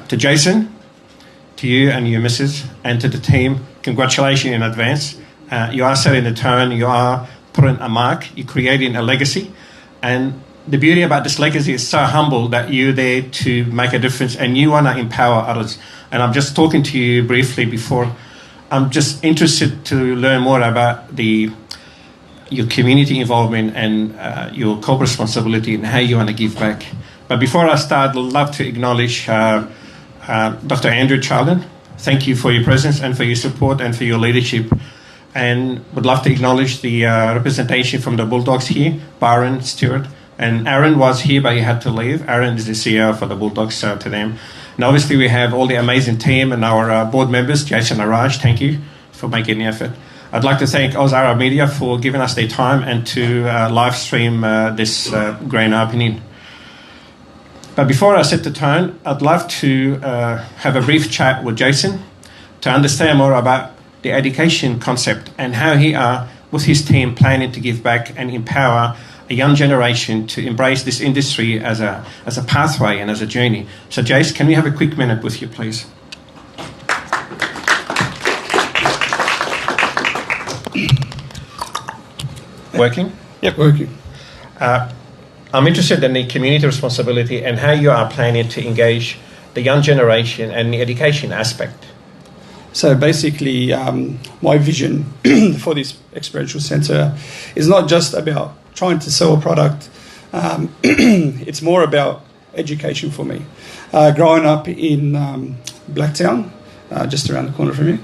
To Jason, to you and your missus, and to the team, congratulations in advance. You are setting the tone, you are putting a mark, you're creating a legacy. And the beauty about this legacy is so humble that you're there to make a difference and you want to empower others. And I'm just talking to you briefly before. I'm just interested to learn more about your community involvement and your corporate responsibility and how you want to give back. But before I start, I'd love to acknowledge Dr. Andrew Charlton. Thank you for your presence and for your support and for your leadership. And would love to acknowledge the representation from the Bulldogs here, Byron Stewart. And Aaron was here, but he had to leave. Aaron is the CEO for the Bulldogs, so to them. And obviously we have all the amazing team and our board members, Jason and Raj, thank you for making the effort. I'd like to thank Oz Arab Media for giving us their time and to live stream this grand opening. But before I set the tone, I'd love to have a brief chat with Jason to understand more about the education concept and how he are, with his team, planning to give back and empower a young generation to embrace this industry as a pathway and as a journey. So, Jace, can we have a quick minute with you, please? Working? Yep, working. I'm interested in the community responsibility and how you are planning to engage the young generation and the education aspect. So basically, my vision for this experiential centre is not just about trying to sell a product. It's more about education for me. Growing up in Blacktown, just around the corner from you,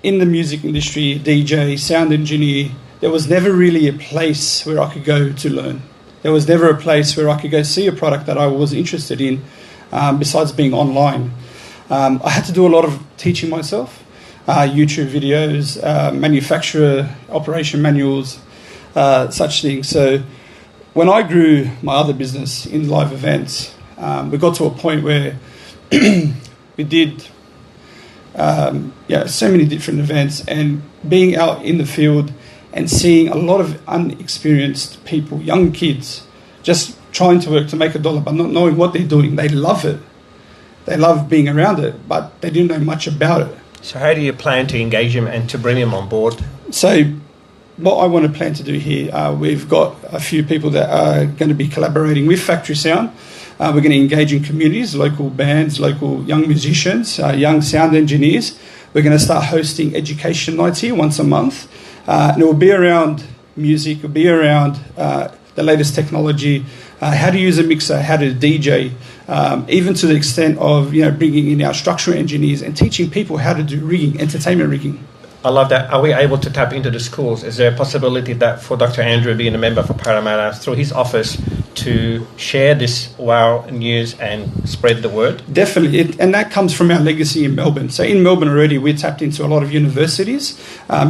in the music industry, DJ, sound engineer, there was never really a place where I could go to learn. There was never a place where I could go see a product that I was interested in, besides being online. I had to do a lot of teaching myself, YouTube videos, manufacturer operation manuals, such things. So when I grew my other business in live events, we got to a point where we did so many different events, and being out in the field and seeing a lot of unexperienced people, young kids, just trying to work to make a dollar but not knowing what they're doing. They love it. They love being around it, but they didn't know much about it. So how do you plan to engage them and to bring them on board? So what I want to plan to do here, we've got a few people that are going to be collaborating with Factory Sound. We're going to engage in communities, local bands, local young musicians, young sound engineers. We're going to start hosting education nights here once a month. And it will be around music, it will be around the latest technology, how to use a mixer, how to DJ, even to the extent of bringing in our structural engineers and teaching people how to do rigging, entertainment rigging. I love that. Are we able to tap into the schools? Is there a possibility that for Dr. Andrew being a member for Parramatta through his office to share this wow news and spread the word? Definitely, and that comes from our legacy in Melbourne. So in Melbourne already, we're tapped into a lot of universities,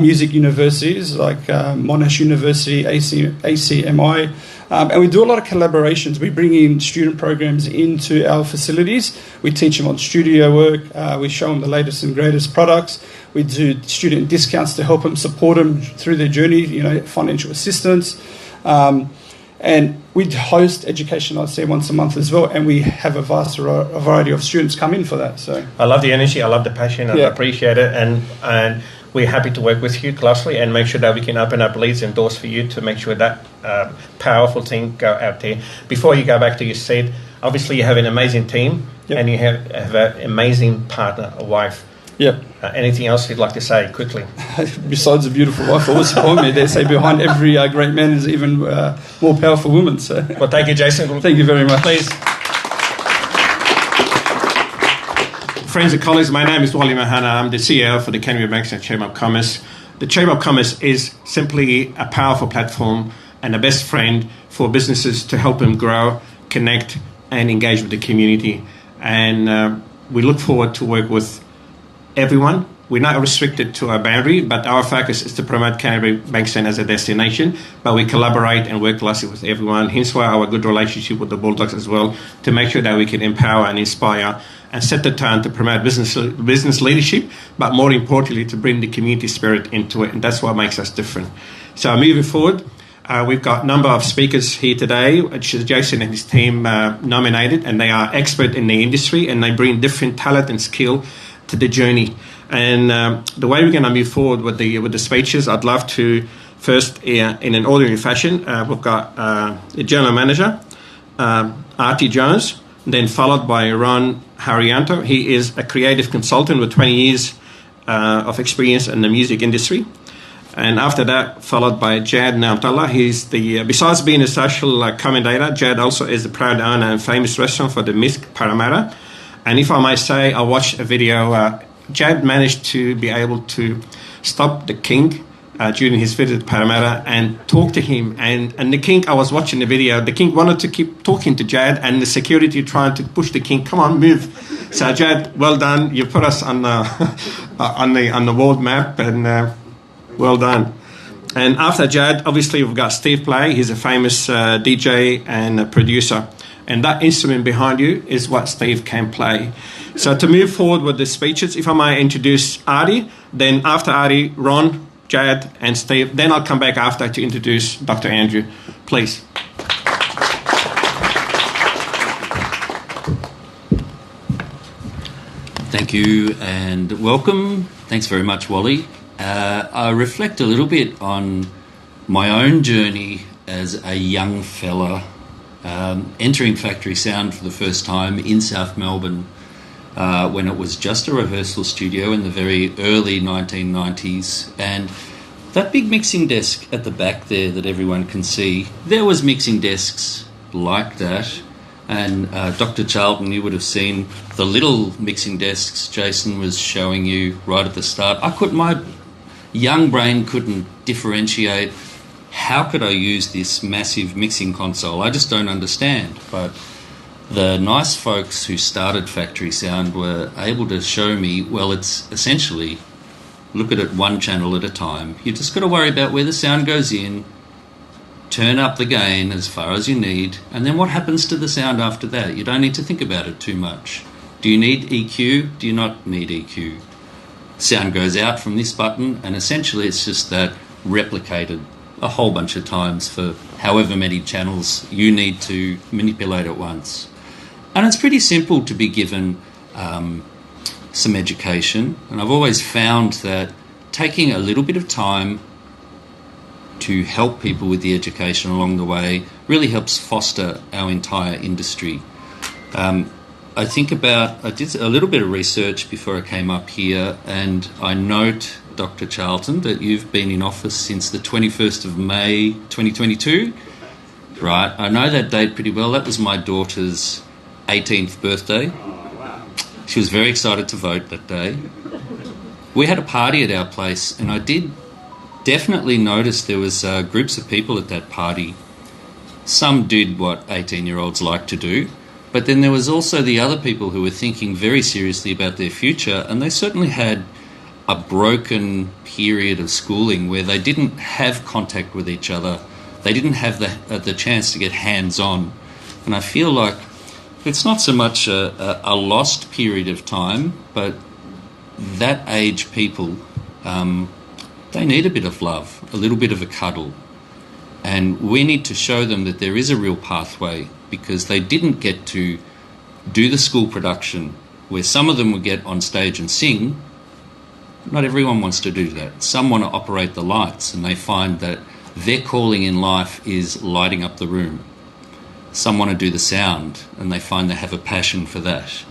music universities like Monash University, ACMI, and we do a lot of collaborations. We bring in student programs into our facilities. We teach them on studio work. We show them the latest and greatest products. We do student discounts to help them, support them through their journey, financial assistance. And we host education nights there once a month as well, and we have a vast variety of students come in for that. So I love the energy, I love the passion, I appreciate it, and we're happy to work with you closely and make sure that we can open up leads and doors for you to make sure that powerful thing go out there. Before you go back to your seat, obviously you have an amazing team and you have an amazing partner, a wife. Yep. Anything else you'd like to say quickly? Besides a beautiful wife, always support me. They say behind every great man is even more powerful woman. So. Well, thank you, Jason. Thank you very much. Please. Friends and colleagues, my name is Wally Mahana. I'm the CEO for the Canberra Bankstown Chamber of Commerce. The Chamber of Commerce is simply a powerful platform and a best friend for businesses to help them grow, connect, and engage with the community. And we look forward to work with everyone. We're not restricted to a boundary, but our focus is to promote Canberra Bankstown as a destination, but we collaborate and work closely with everyone, hence why our good relationship with the Bulldogs as well, to make sure that we can empower and inspire and set the tone to promote business leadership, but more importantly, to bring the community spirit into it, and that's what makes us different. So moving forward, We've got a number of speakers here today, which is Jason and his team nominated, and they are expert in the industry, and they bring different talent and skill to the journey. And the way we're going to move forward with the speeches, I'd love to first, in an orderly fashion, we've got the general manager, Artie Jones, then followed by Ron Harianto. He is a creative consultant with 20 years of experience in the music industry. And after that, followed by Jad Namtala. He's besides being a social commentator, Jad also is the proud owner and famous restaurant for the Misk Parramatta. And if I may say, I watched a video. Jad managed to be able to stop the king during his visit to Parramatta and talk to him. And the king, I was watching the video, the king wanted to keep talking to Jad, and the security trying to push the king, come on, move. So Jad, well done. You put us on the on the world map, and well done. And after Jad, obviously we've got Steve Play. He's a famous DJ and a producer. And that instrument behind you is what Steve can play. So to move forward with the speeches, if I may introduce Artie, then after Artie, Ron, Jad, and Steve. Then I'll come back after to introduce Dr. Andrew. Please. Thank you and welcome. Thanks very much, Wally. I reflect a little bit on my own journey as a young fella, entering Factory Sound for the first time in South Melbourne when it was just a rehearsal studio in the very early 1990s. And that big mixing desk at the back there that everyone can see, there was mixing desks like that. And Dr. Charlton, you would have seen the little mixing desks Jason was showing you right at the start. My young brain couldn't differentiate how could I use this massive mixing console. I just don't understand. But the nice folks who started Factory Sound were able to show me, well, it's essentially look at it one channel at a time. You just got to worry about where the sound goes in, turn up the gain as far as you need, and then what happens to the sound after that? You don't need to think about it too much. Do you need EQ? Do you not need EQ? Sound goes out from this button, and essentially it's just that replicated a whole bunch of times for however many channels you need to manipulate at once. And it's pretty simple to be given some education, and I've always found that taking a little bit of time to help people with the education along the way really helps foster our entire industry. I did a little bit of research before I came up here, and I note, Dr. Charlton, that you've been in office since the 21st of May 2022. Right, I know that date pretty well. That was my daughter's 18th birthday. She was very excited to vote that day. We had a party at our place, and I did definitely notice there was groups of people at that party. Some did what 18-year-olds like to do, but then there was also the other people who were thinking very seriously about their future, and they certainly had a broken period of schooling where they didn't have contact with each other. They didn't have the chance to get hands-on. And I feel like it's not so much a lost period of time, but that age people, they need a bit of love, a little bit of a cuddle. And we need to show them that there is a real pathway, because they didn't get to do the school production where some of them would get on stage and sing. Not everyone wants to do that. Some want to operate the lights, and they find that their calling in life is lighting up the room. Some want to do the sound, and they find they have a passion for that.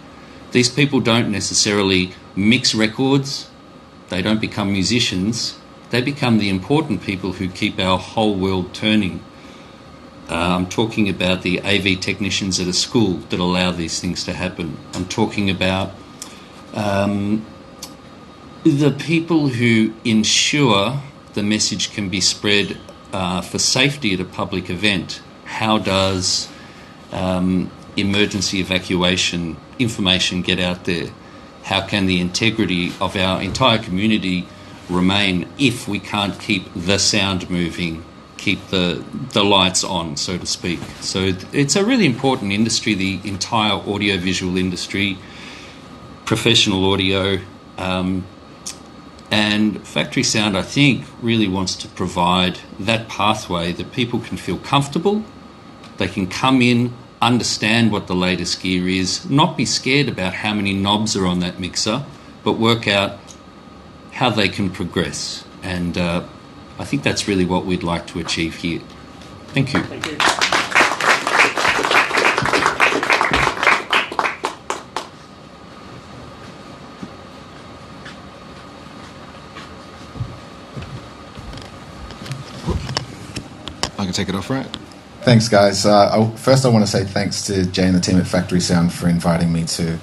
These people don't necessarily mix records. They don't become musicians. They become the important people who keep our whole world turning. I'm talking about the AV technicians at a school that allow these things to happen. I'm talking about the people who ensure the message can be spread for safety at a public event. How does emergency evacuation information get out there? How can the integrity of our entire community remain if we can't keep the sound moving, keep the lights on, so to speak? So it's a really important industry, the entire audiovisual industry, professional audio, And Factory Sound, I think, really wants to provide that pathway that people can feel comfortable, they can come in, understand what the latest gear is, not be scared about how many knobs are on that mixer, but work out how they can progress. And I think that's really what we'd like to achieve here. Thank you. Thank you. I can take it off, right? Thanks, guys. First, I want to say thanks to Jay and the team at Factory Sound for inviting me to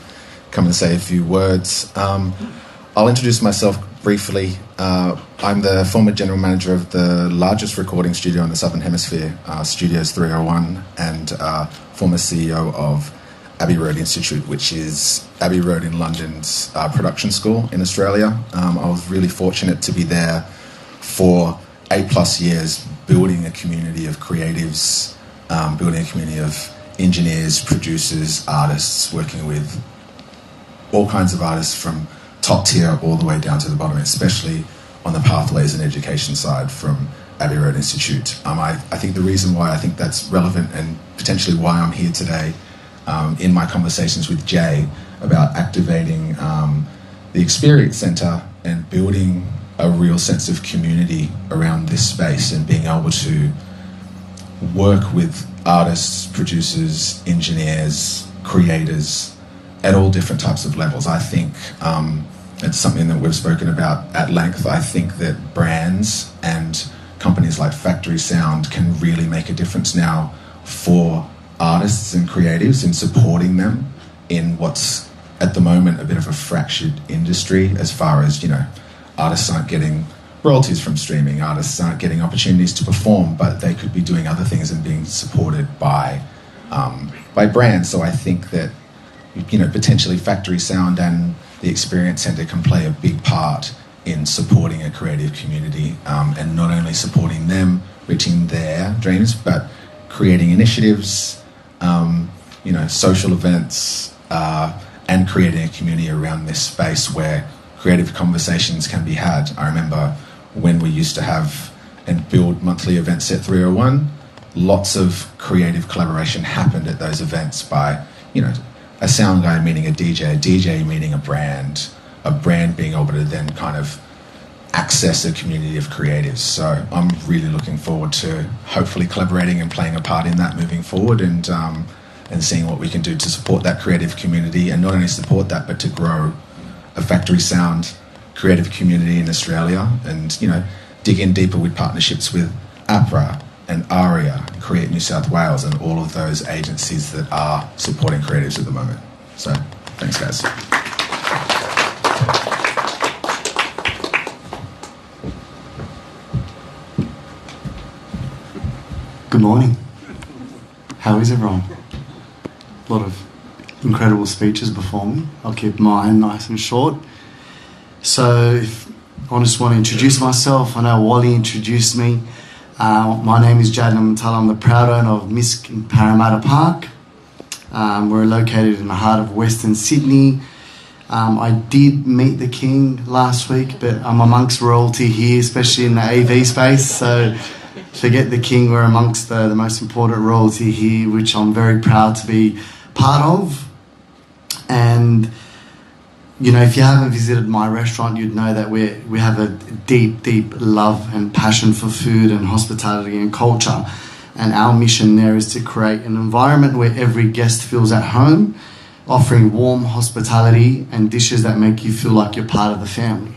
come and say a few words. I'll introduce myself briefly. I'm the former general manager of the largest recording studio in the Southern Hemisphere, Studios 301, and former CEO of Abbey Road Institute, which is Abbey Road in London's production school in Australia. I was really fortunate to be there for 8+ years, building a community of creatives, building a community of engineers, producers, artists, working with all kinds of artists from top tier all the way down to the bottom, especially on the pathways and education side from Abbey Road Institute. I think the reason why I think that's relevant and potentially why I'm here today in my conversations with Jay about activating the Experience Centre and building a real sense of community around this space and being able to work with artists, producers, engineers, creators at all different types of levels. I think it's something that we've spoken about at length. I think that brands and companies like Factory Sound can really make a difference now for artists and creatives in supporting them in what's at the moment a bit of a fractured industry as far as, artists aren't getting royalties from streaming, artists aren't getting opportunities to perform, but they could be doing other things and being supported by brands. So I think that, potentially Factory Sound and the Experience Centre can play a big part in supporting a creative community, and not only supporting them reaching their dreams, but creating initiatives, social events, and creating a community around this space where creative conversations can be had. I remember when we used to have and build monthly events at 301, lots of creative collaboration happened at those events by, a sound guy meeting a DJ meeting a brand being able to then kind of access a community of creatives. So I'm really looking forward to hopefully collaborating and playing a part in that moving forward, and seeing what we can do to support that creative community, and not only support that, but to grow a Factory Sound creative community in Australia, and dig in deeper with partnerships with APRA and ARIA, Create New South Wales, and all of those agencies that are supporting creatives at the moment. So thanks, guys. Good morning. How is everyone? A lot of incredible speeches before me. I'll keep mine nice and short. So I just want to introduce myself. I know Wally introduced me. My name is Jadon Matala. I'm the proud owner of Misk in Parramatta Park. We're located in the heart of Western Sydney. I did meet the King last week, but I'm amongst royalty here, especially in the AV space. So forget the King, we're amongst the most important royalty here, which I'm very proud to be part of. And if you haven't visited my restaurant, you'd know that we have a deep, deep love and passion for food and hospitality and culture. And our mission there is to create an environment where every guest feels at home, offering warm hospitality and dishes that make you feel like you're part of the family.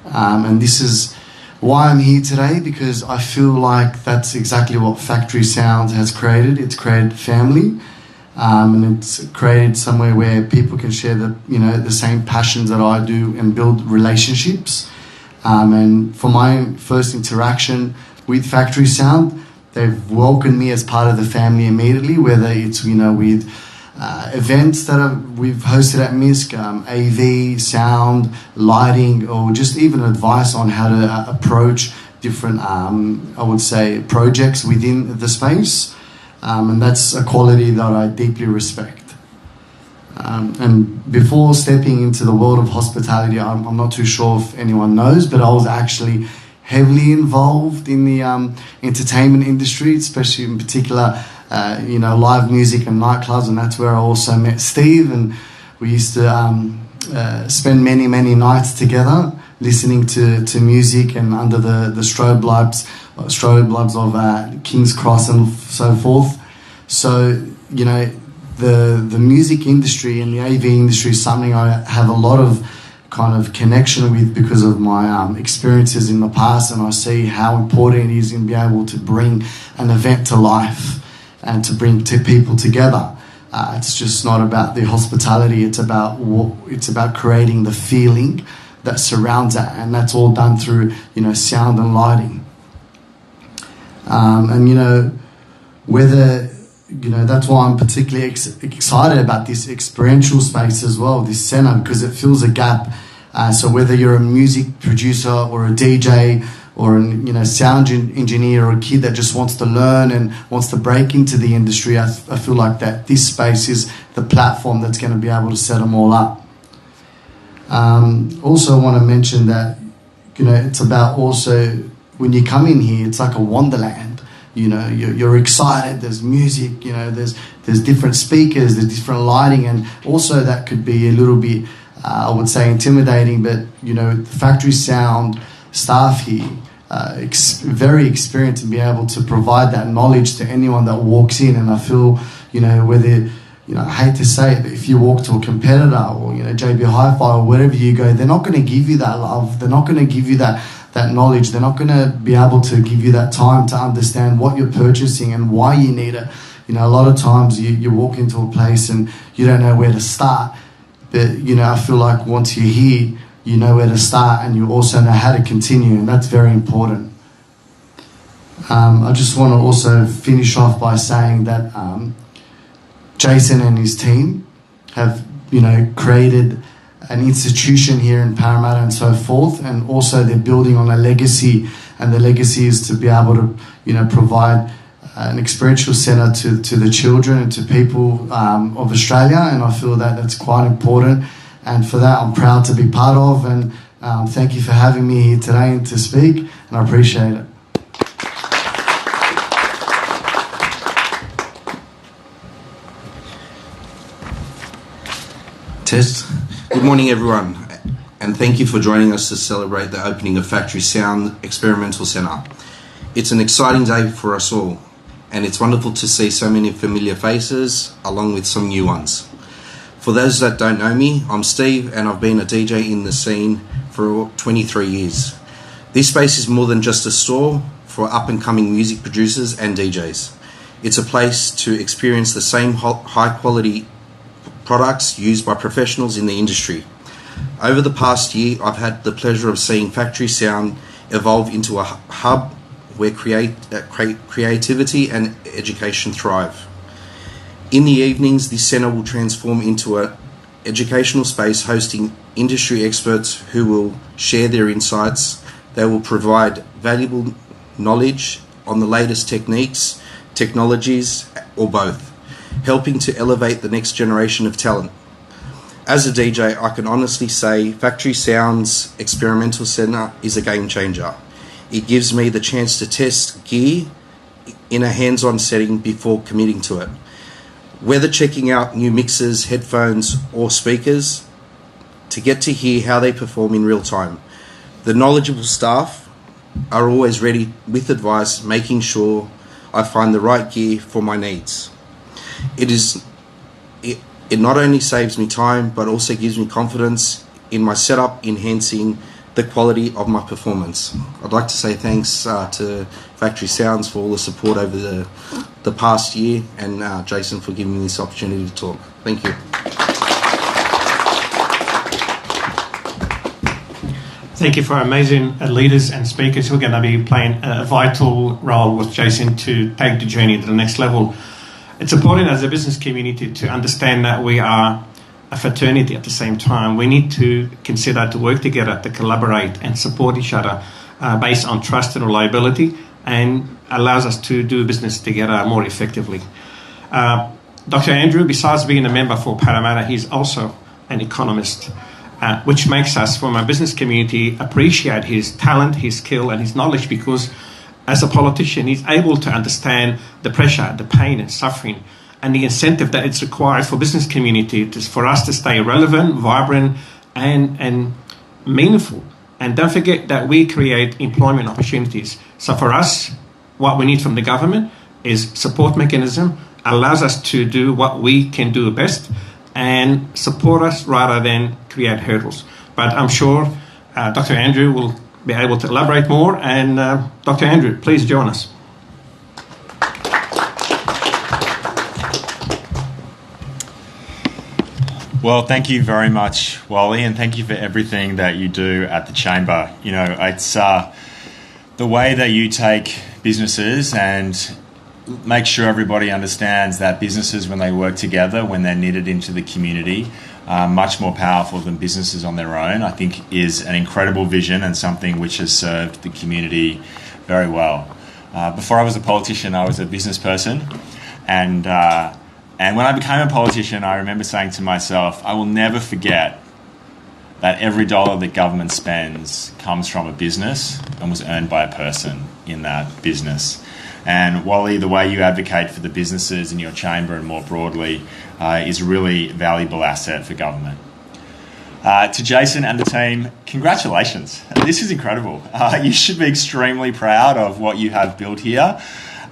And this is why I'm here today, because I feel like that's exactly what Factory Sound has created. It's created family. And it's created somewhere where people can share the same passions that I do and build relationships. And for my first interaction with Factory Sound, they've welcomed me as part of the family immediately, whether it's with events that we've hosted at Misk, AV, sound, lighting, or just even advice on how to approach different, projects within the space. And that's a quality that I deeply respect. And before stepping into the world of hospitality, I'm not too sure if anyone knows, but I was actually heavily involved in the entertainment industry, especially in particular, live music and nightclubs, and that's where I also met Steve, and we used to spend many, many nights together listening to music and under the strobe lights of King's Cross and so forth. So, the music industry and the AV industry is something I have a lot of kind of connection with because of my experiences in the past, and I see how important it is in being able to bring an event to life and to bring people together. It's just not about the hospitality, it's about creating the feeling that surrounds it, and that's all done through sound and lighting. That's why I'm particularly excited about this experiential space as well, this centre, because it fills a gap. So whether you're a music producer or a DJ or a sound engineer or a kid that just wants to learn and wants to break into the industry, I feel like that this space is the platform that's going to be able to set them all up. Also, I want to mention that it's about also when you come in here, it's like a wonderland. You're excited, there's music, there's different speakers, there's different lighting, and also that could be a little bit, I would say, intimidating, but, the factory sound staff here, very experienced to be able to provide that knowledge to anyone that walks in, and I feel, whether, I hate to say it, but if you walk to a competitor or, JB Hi-Fi or wherever you go, they're not going to give you that love, they're not going to give you that knowledge, they're not going to be able to give you that time to understand what you're purchasing and why you need it. A lot of times you walk into a place and you don't know where to start, but I feel like once you're here, you know where to start and you also know how to continue, and that's very important. I just want to also finish off by saying that Jason and his team have created an institution here in Parramatta and so forth, and also they're building on a legacy, and the legacy is to be able to provide an experiential centre to the children and to people of Australia, and I feel that that's quite important, and for that I'm proud to be part of, and thank you for having me here today to speak, and I appreciate it. Test. Good morning, everyone, and thank you for joining us to celebrate the opening of Factory Sound Experimental Centre. It's an exciting day for us all, and it's wonderful to see so many familiar faces along with some new ones. For those that don't know me, I'm Steve, and I've been a DJ in the scene for 23 years. This space is more than just a store for up-and-coming music producers and DJs. It's a place to experience the same high-quality products used by professionals in the industry. Over the past year, I've had the pleasure of seeing Factory Sound evolve into a hub where creativity and education thrive. In the evenings, this centre will transform into an educational space hosting industry experts who will share their insights. They will provide valuable knowledge on the latest techniques, technologies, or both, helping to elevate the next generation of talent. As a DJ, I can honestly say Factory Sound's Experimental Centre is a game changer. It gives me the chance to test gear in a hands-on setting before committing to it. Whether checking out new mixers, headphones, or speakers, to get to hear how they perform in real time. The knowledgeable staff are always ready with advice, making sure I find the right gear for my needs. It not only saves me time, but also gives me confidence in my setup, enhancing the quality of my performance. I'd like to say thanks to Factory Sounds for all the support over the past year, and Jason for giving me this opportunity to talk. Thank you. Thank you for our amazing leaders and speakers who are going to be playing a vital role with Jason to take the journey to the next level. It's important as a business community to understand that we are a fraternity at the same time. We need to consider to work together, to collaborate and support each other based on trust and reliability, and allows us to do business together more effectively. Dr. Andrew, besides being a member for Parramatta, he's also an economist, which makes us, from our business community, appreciate his talent, his skill, and his knowledge, because as a politician, he's able to understand the pressure, the pain and suffering, and the incentive that it's required for business community for us to stay relevant, vibrant, and meaningful. And don't forget that we create employment opportunities. So for us, what we need from the government is support mechanism, allows us to do what we can do best and support us rather than create hurdles. But I'm sure Dr. Andrew will be able to elaborate more. And Dr. Andrew, please join us. Well, thank you very much, Wally, and thank you for everything that you do at the Chamber. You know, it's the way that you take businesses and make sure everybody understands that businesses, when they work together, when they're knitted into the community, are much more powerful than businesses on their own, I think is an incredible vision and something which has served the community very well. Before I was a politician, I was a business person, and when I became a politician, I remember saying to myself, I will never forget that every dollar that government spends comes from a business and was earned by a person in that business. And Wally, the way you advocate for the businesses in your chamber and more broadly is a really valuable asset for government. To Jason and the team, congratulations. This is incredible. You should be extremely proud of what you have built here.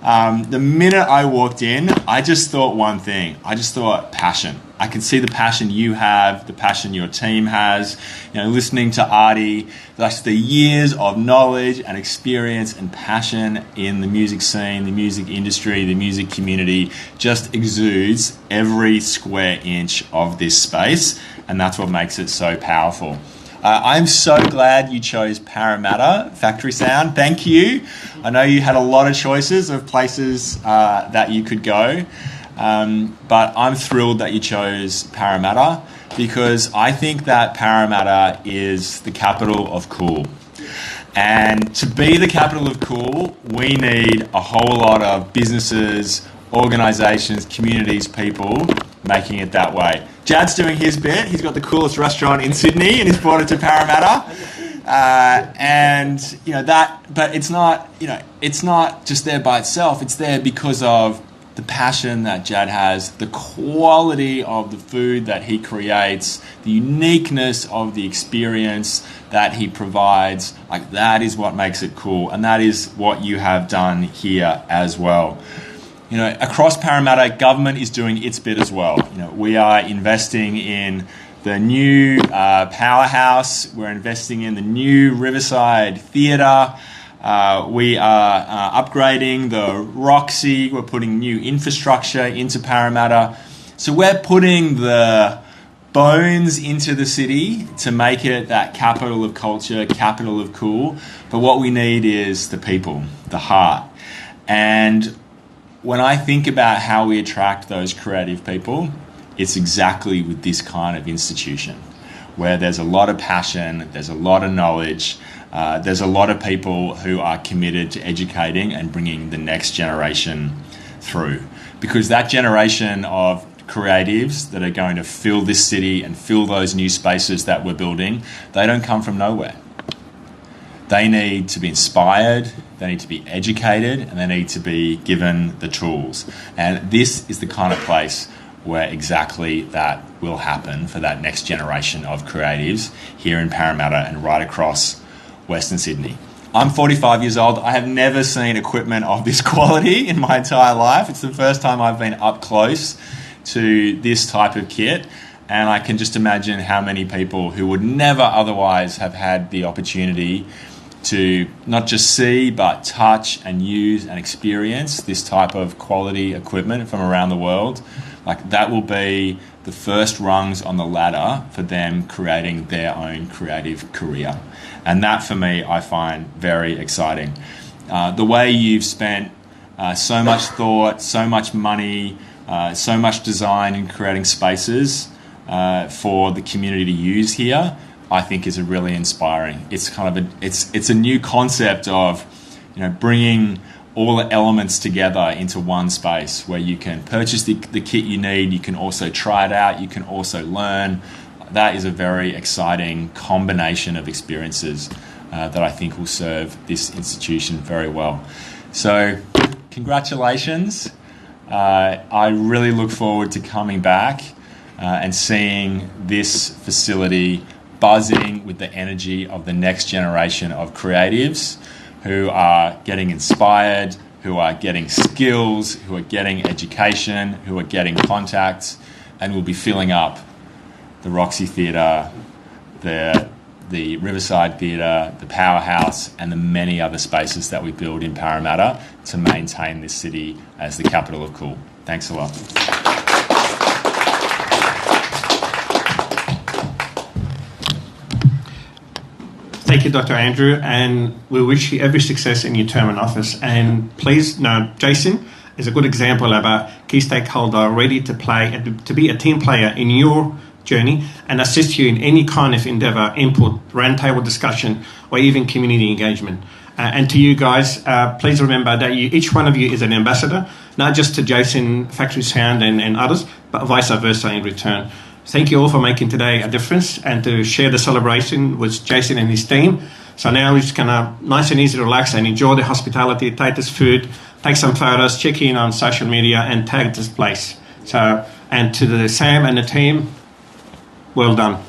The minute I walked in, I just thought one thing. I just thought passion. I can see the passion you have, the passion your team has. You know, listening to Artie, that's the years of knowledge and experience and passion in the music scene, the music industry, the music community just exudes every square inch of this space, and that's what makes it so powerful. I'm so glad you chose Parramatta Factory Sound. Thank you. I know you had a lot of choices of places that you could go, but I'm thrilled that you chose Parramatta because I think that Parramatta is the capital of cool. And to be the capital of cool, we need a whole lot of businesses, organisations, communities, people making it that way. Jad's doing his bit. He's got the coolest restaurant in Sydney and he's brought it to Parramatta. And you know that, but it's not just there by itself. It's there because of the passion that Jad has, the quality of the food that he creates, the uniqueness of the experience that he provides. Like, that is what makes it cool, and that is what you have done here as well. You know, across Parramatta, government is doing its bit as well. You know, we are investing in the new powerhouse. We're investing in the new Riverside Theatre. We are upgrading the Roxy. We're putting new infrastructure into Parramatta. So we're putting the bones into the city to make it that capital of culture, capital of cool. But what we need is the people, the heart. And when I think about how we attract those creative people, it's exactly with this kind of institution where there's a lot of passion, there's a lot of knowledge, there's a lot of people who are committed to educating and bringing the next generation through. Because that generation of creatives that are going to fill this city and fill those new spaces that we're building, they don't come from nowhere. They need to be inspired, they need to be educated, and they need to be given the tools. And this is the kind of place where exactly that will happen for that next generation of creatives here in Parramatta and right across Western Sydney. I'm 45 years old. I have never seen equipment of this quality in my entire life. It's the first time I've been up close to this type of kit. And I can just imagine how many people who would never otherwise have had the opportunity to not just see but touch and use and experience this type of quality equipment from around the world. Like, that will be the first rungs on the ladder for them creating their own creative career. And that, for me, I find very exciting. The way you've spent so much thought, so much money, so much design in creating spaces for the community to use here, I think is a really inspiring. It's kind of it's a new concept of, you know, bringing all the elements together into one space where you can purchase the kit you need, you can also try it out, you can also learn. That is a very exciting combination of experiences that I think will serve this institution very well. So, congratulations. I really look forward to coming back and seeing this facility buzzing with the energy of the next generation of creatives who are getting inspired, who are getting skills, who are getting education, who are getting contacts, and will be filling up the Roxy Theatre, the Riverside Theatre, the Powerhouse, and the many other spaces that we build in Parramatta to maintain this city as the capital of cool. Thanks a lot. Thank you, Dr. Andrew, and we wish you every success in your term in office. And please know, Jason is a good example of a key stakeholder ready to play and to be a team player in your journey and assist you in any kind of endeavour, input, roundtable discussion, or even community engagement. And to you guys, please remember that each one of you is an ambassador, not just to Jason Factory Sound and others, but vice versa in return. Thank you all for making today a difference and to share the celebration with Jason and his team. So now we're just going to nice and easy relax and enjoy the hospitality, take this food, take some photos, check in on social media and tag this place. So, and to the Sam and the team, well done.